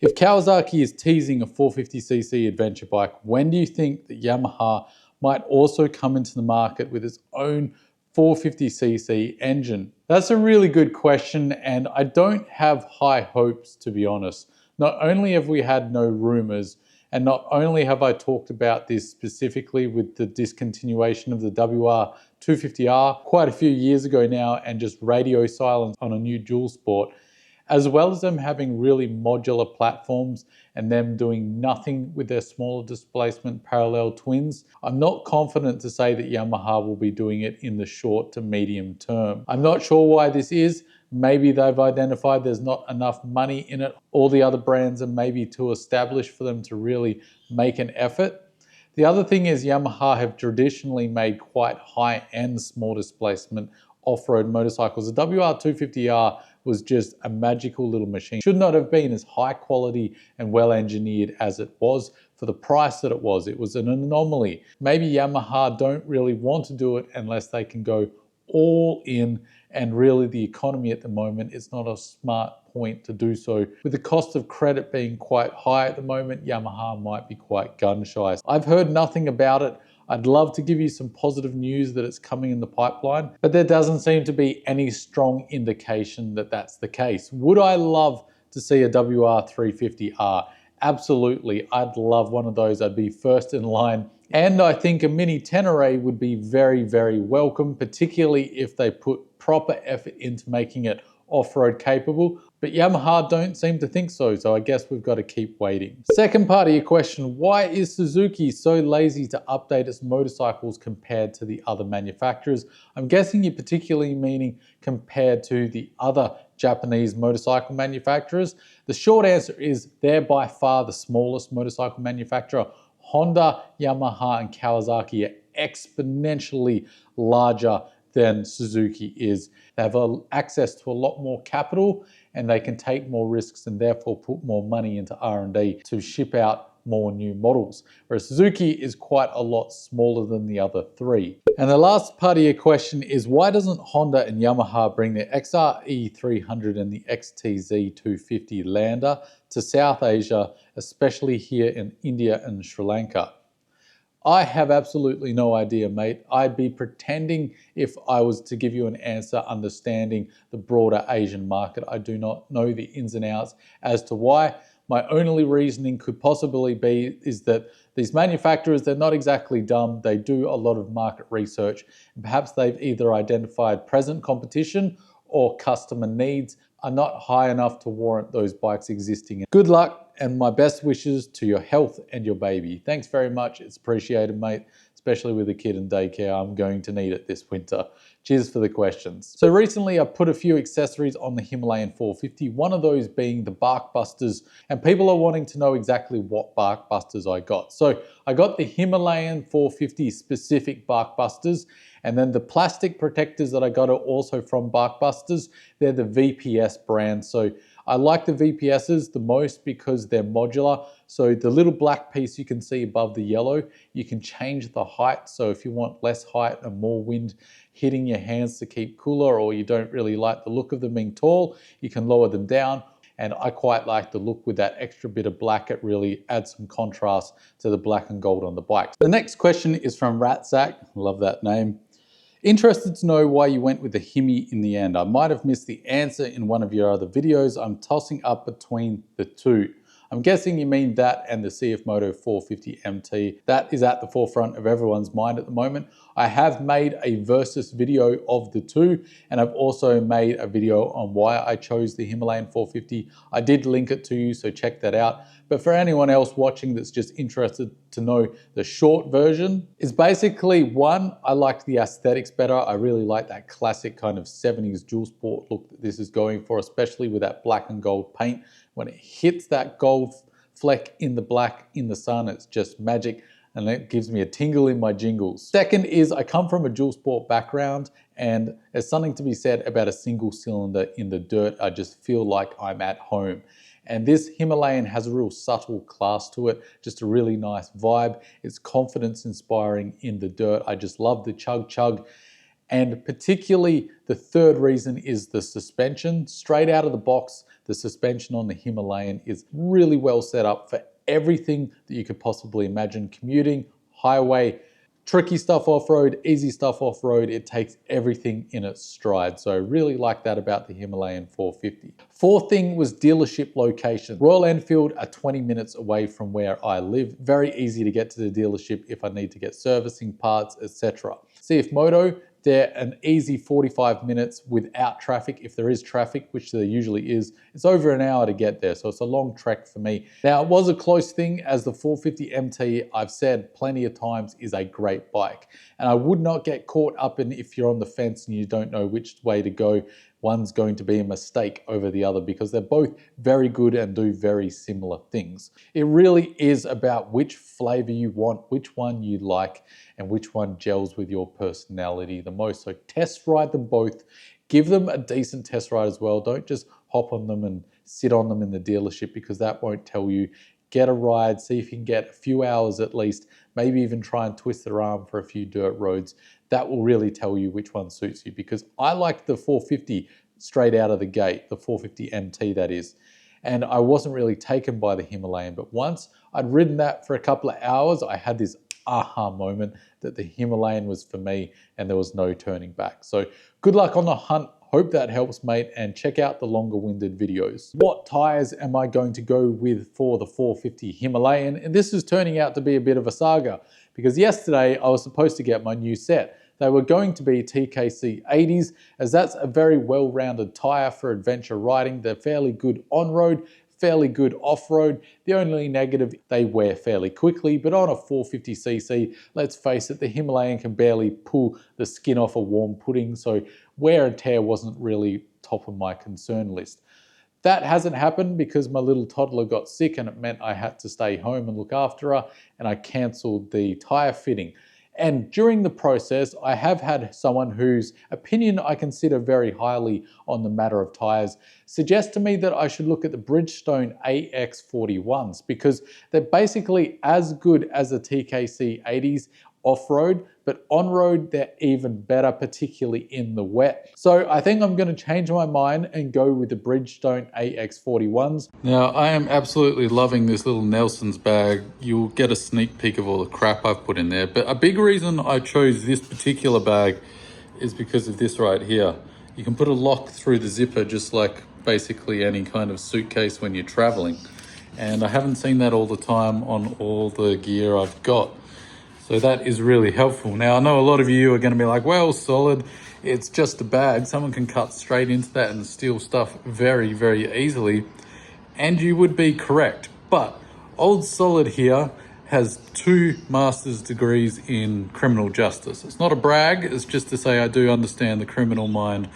If Kawasaki is teasing a 450cc adventure bike, when do you think that Yamaha might also come into the market with its own 450cc engine? That's a really good question, and I don't have high hopes, to be honest. Not only have we had no rumors, and not only have I talked about this specifically with the discontinuation of the WR350R quite a few years ago now and just radio silence on a new dual sport, as well as them having really modular platforms and them doing nothing with their smaller displacement parallel twins, I'm not confident to say that Yamaha will be doing it in the short to medium term. I'm not sure why this is. Maybe they've identified there's not enough money in it. All the other brands are maybe too established for them to really make an effort. The other thing is Yamaha have traditionally made quite high-end small displacement off-road motorcycles. The WR350R was just a magical little machine. Should not have been as high quality and well engineered as it was for the price that it was. It was an anomaly. Maybe Yamaha don't really want to do it unless they can go all in, and really the economy at the moment is not a smart point to do so. With the cost of credit being quite high at the moment, Yamaha might be quite gun shy. I've heard nothing about it. I'd love to give you some positive news that it's coming in the pipeline, but there doesn't seem to be any strong indication that that's the case. Would I love to see a WR350R? Absolutely, I'd love one of those. I'd be first in line. And I think a mini Tenere would be very, very welcome, particularly if they put proper effort into making it off-road capable, but Yamaha don't seem to think so, so I guess we've got to keep waiting. Second part of your question, why is Suzuki so lazy to update its motorcycles compared to the other manufacturers? I'm guessing you're particularly meaning compared to the other Japanese motorcycle manufacturers. The short answer is they're by far the smallest motorcycle manufacturer. Honda, Yamaha, and Kawasaki are exponentially larger than Suzuki is. They have access to a lot more capital and they can take more risks and therefore put more money into R&D to ship out more new models, whereas Suzuki is quite a lot smaller than the other three. And the last part of your question is, why doesn't Honda and Yamaha bring their XRE300 and the XTZ250 lander to South Asia, especially here in India and Sri Lanka? I have absolutely no idea, mate. I'd be pretending if I was to give you an answer understanding the broader Asian market. I do not know the ins and outs as to why. My only reasoning could possibly be is that these manufacturers, they're not exactly dumb. They do a lot of market research. And perhaps they've either identified present competition or customer needs are not high enough to warrant those bikes existing. Good luck and my best wishes to your health and your baby. Thanks very much. It's appreciated, mate, especially with a kid in daycare. I'm going to need it this winter. Cheers for the questions. So recently I put a few accessories on the Himalayan 450, one of those being the Barkbusters, and people are wanting to know exactly what Barkbusters I got. So I got the Himalayan 450 specific Barkbusters, and then the plastic protectors that I got are also from Barkbusters. They're the VPS brand. So I like the VPSs the most because they're modular. So the little black piece you can see above the yellow, you can change the height. So if you want less height and more wind hitting your hands to keep cooler, or you don't really like the look of them being tall, you can lower them down. And I quite like the look with that extra bit of black. It really adds some contrast to the black and gold on the bike. The next question is from Ratzac. Love that name. Interested to know why you went with the Hemi in the end. I might have missed the answer in one of your other videos. I'm tossing up between the two. I'm guessing you mean that and the CFMoto 450 MT. That is at the forefront of everyone's mind at the moment. I have made a versus video of the two, and I've also made a video on why I chose the Himalayan 450. I did link it to you, so check that out. But for anyone else watching that's just interested to know the short version, is basically one, I liked the aesthetics better. I really like that classic kind of 70s dual sport look that this is going for, especially with that black and gold paint. When it hits that gold fleck in the black in the sun, it's just magic, and it gives me a tingle in my jingles. Second is I come from a dual sport background, and there's something to be said about a single cylinder in the dirt. I just feel like I'm at home. And this Himalayan has a real subtle class to it, just a really nice vibe. It's confidence inspiring in the dirt. I just love the chug chug. And particularly the third reason is the suspension. Straight out of the box, the suspension on the Himalayan is really well set up for everything that you could possibly imagine. Commuting, highway, tricky stuff off-road, easy stuff off-road. It takes everything in its stride. So I really like that about the Himalayan 450. Fourth thing was dealership location. Royal Enfield are 20 minutes away from where I live. Very easy to get to the dealership if I need to get servicing, parts, etc. CFMoto, they're an easy 45 minutes without traffic. If there is traffic, which there usually is, it's over an hour to get there. So it's a long trek for me. Now, it was a close thing as the 450 MT, I've said plenty of times, is a great bike. And I would not get caught up in if you're on the fence and you don't know which way to go. One's going to be a mistake over the other because they're both very good and do very similar things. It really is about which flavor you want, which one you like, and which one gels with your personality the most. So test ride them both. Give them a decent test ride as well. Don't just hop on them and sit on them in the dealership because that won't tell you. Get a ride, see if you can get a few hours at least, maybe even try and twist their arm for a few dirt roads. That will really tell you which one suits you because I like the 450 straight out of the gate, the 450 MT that is. And I wasn't really taken by the Himalayan, but once I'd ridden that for a couple of hours, I had this aha moment that the Himalayan was for me and there was no turning back. So good luck on the hunt. Hope that helps, mate, and check out the longer-winded videos. What tires am I going to go with for the 450 Himalayan? And this is turning out to be a bit of a saga because yesterday I was supposed to get my new set. They were going to be TKC 80s, as that's a very well-rounded tire for adventure riding. They're fairly good on-road, fairly good off-road. The only negative, they wear fairly quickly, but on a 450cc, let's face it, the Himalayan can barely pull the skin off a warm pudding, so wear and tear wasn't really top of my concern list. That hasn't happened because my little toddler got sick and it meant I had to stay home and look after her, and I cancelled the tire fitting. And during the process, I have had someone whose opinion I consider very highly on the matter of tires suggest to me that I should look at the Bridgestone AX41s because they're basically as good as the TKC 80s off-road, but on-road they're even better, particularly in the wet. So I think I'm going to change my mind and go with the Bridgestone AX41s. Now I am absolutely loving this little Nelson's bag. You'll get a sneak peek of all the crap I've put in there, but a big reason I chose this particular bag is because of this right here. You can put a lock through the zipper just like basically any kind of suitcase when you're traveling, and I haven't seen that all the time on all the gear I've got. So that is really helpful. Now, I know a lot of you are going to be like, well, Solid, it's just a bag. Someone can cut straight into that and steal stuff very, very easily. And you would be correct. But Old Solid here has 2 master's degrees in criminal justice. It's not a brag, it's just to say I do understand the criminal mind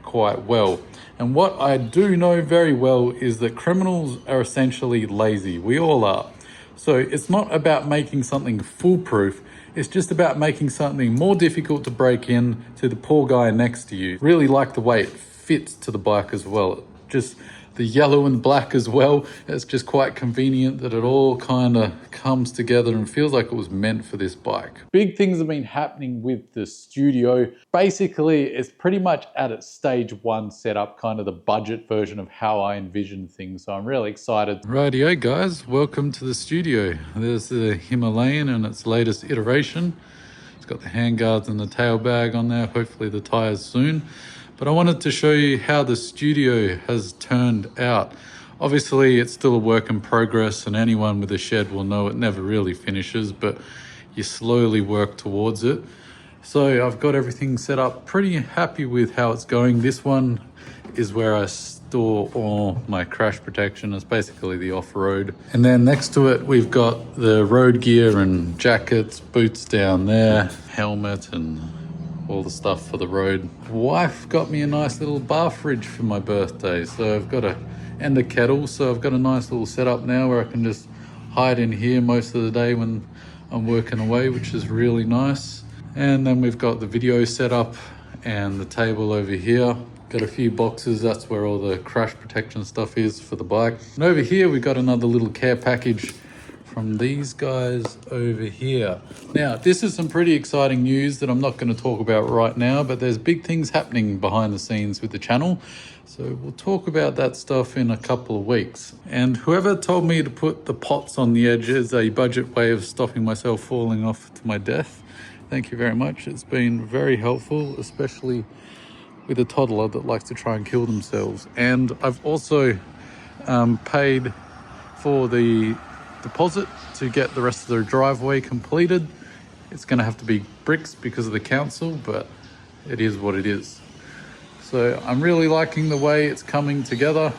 quite well. And what I do know very well is that criminals are essentially lazy. We all are. So it's not about making something foolproof, it's just about making something more difficult to break in to the poor guy next to you. Really like the way it fits to the bike as well. Just the yellow and black as well. It's just quite convenient that it all kind of comes together and feels like it was meant for this bike. Big things have been happening with the studio. Basically, it's pretty much at its stage 1 setup, kind of the budget version of how I envision things. So I'm really excited. Rightio guys, welcome to the studio. There's the Himalayan and its latest iteration. It's got the handguards and the tail bag on there, hopefully the tires soon. But I wanted to show you how the studio has turned out. Obviously, it's still a work in progress, and anyone with a shed will know it never really finishes, but you slowly work towards it. So I've got everything set up, pretty happy with how it's going. This one is where I store all my crash protection. It's basically the off-road. And then next to it, we've got the road gear and jackets, boots down there, helmet and all the stuff for the road. Wife got me a nice little bar fridge for my birthday, so I've got and a kettle, so I've got a nice little setup now where I can just hide in here most of the day when I'm working away, which is really nice. And then we've got the video setup and the table over here. Got a few boxes, that's where all the crash protection stuff is for the bike. And over here we got another little care package from these guys over here. Now, this is some pretty exciting news that I'm not going to talk about right now, but there's big things happening behind the scenes with the channel. So we'll talk about that stuff in a couple of weeks. And whoever told me to put the pots on the edge as a budget way of stopping myself falling off to my death, thank you very much. It's been very helpful, especially with a toddler that likes to try and kill themselves. And I've also paid for the deposit to get the rest of the driveway completed. It's going to have to be bricks because of the council, but it is what it is. So I'm really liking the way it's coming together.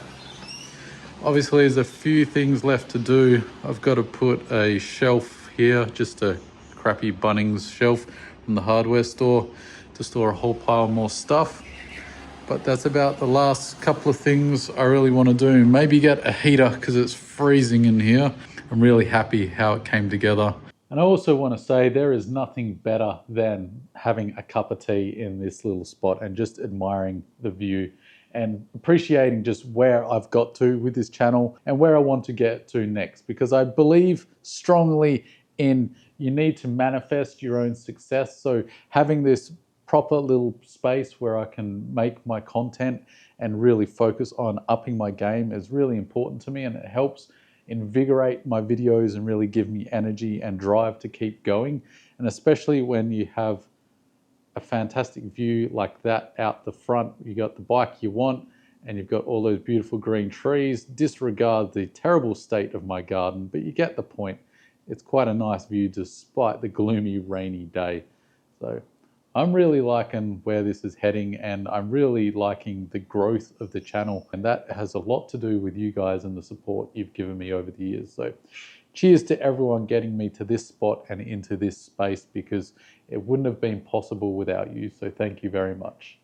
Obviously, there's a few things left to do. I've got to put a shelf here, just a crappy Bunnings shelf from the hardware store to store a whole pile more stuff. But that's about the last couple of things I really want to do. Maybe get a heater because it's freezing in here. I'm really happy how it came together. And I also want to say there is nothing better than having a cup of tea in this little spot and just admiring the view and appreciating just where I've got to with this channel and where I want to get to next. Because I believe strongly in you need to manifest your own success. So having this proper little space where I can make my content and really focus on upping my game is really important to me, and it helps invigorate my videos and really give me energy and drive to keep going. And especially when you have a fantastic view like that out the front, you got the bike you want and you've got all those beautiful green trees. Disregard the terrible state of my garden, but you get the point. It's quite a nice view despite the gloomy rainy day. So I'm really liking where this is heading, and I'm really liking the growth of the channel, and that has a lot to do with you guys and the support you've given me over the years. So cheers to everyone getting me to this spot and into this space, because it wouldn't have been possible without you. So thank you very much.